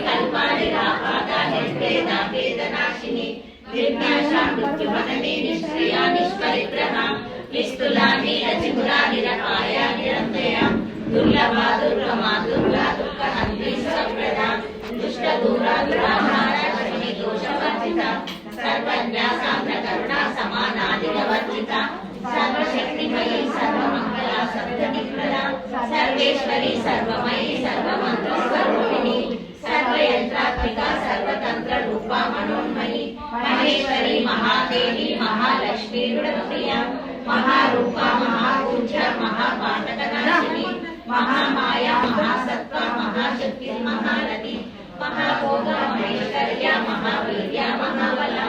कल्पाणिरापादानिर्वेदावेदनाशिनी विज्ञाशा मृत्युमननी निष्क्रिया निष्परिग्रहा निस्तुला नीलचिमुरा निरपाया निरन्तया दुर्लभा दुर्गमा दुर्गा दुःखहन्त्री सुप्रदा दुष्टदूरा दुराहारा शनि दोषवर्जिता सर्वज्ञा साम्रकरुणा समानादिवर्जिता सर्वशक्तिमयी सर्वमङ्गला सप्तनिप्रदा सर्वेश्वरी सर्वमयी सर्वमन्त्रस्वरूपिणी सर्वयन्त्रात्मिका सर्वतन्त्ररूपा मनोन्मयी महेश्वरी महादेवी महालक्ष्मी गुणप्रिया महारूपा महापूज्या महापातकनाशिनी महामाया महासत्ता महाशक्ति महारथी महाभोगा महेश्वर्या महावीर्या महाबला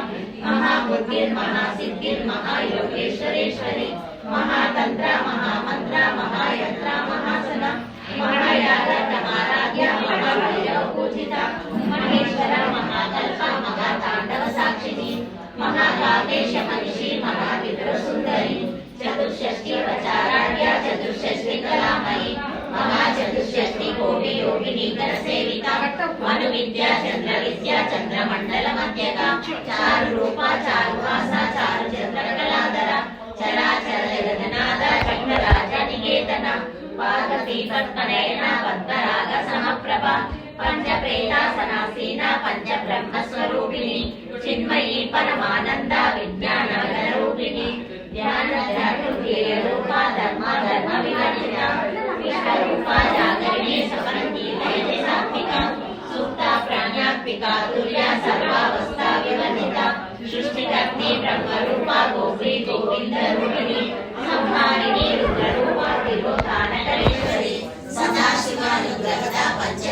महाबुद्धिर् महासिद्धिर् महायोगेश्वरेश्वरी महातंत्र महामंत्र महायंत्र महासना महायागमाराध्या महाभैरवपूजिता महेश्वर महाकल्प महातांडव साक्षिणी महाकामेश मनिषी महाविद्रसुंदरी चतुष्षष्टि वचाराढ्या चतुष्षष्टि कलामयी महाचतुष्षष्टि कोटि योगिनी कर सेविका मनु विद्या चंद्र विद्या चंद्रमंडल मध्यका चारु रूपा चारु भाषा चारु चंद्र कलाधरा चराचर जगन्नाथ चक्रराज निकेतना पार्वती पद्मनयना पद्मराग समप्रभा पंच प्रेतासनासीना पंच ब्रह्म स्वरूपिणी चिन्मयी परमानंद विज्ञान रूपिणी ध्यान रूपा धर्म धर्म विवर्जिता विश्वरूपा जागरणे सपन्ती लयते सात्विका सुप्ता प्राण्यात्मिका तुल्या सर्वावस्था विवर्जिता सृष्टिकर्त्री ब्रह्मरूपा गोत्री गोविंद रूपिणी संहारिणी रुद्ररूपा तिरोधानकरेश्वरी सदाशिवानुग्रहदा पंच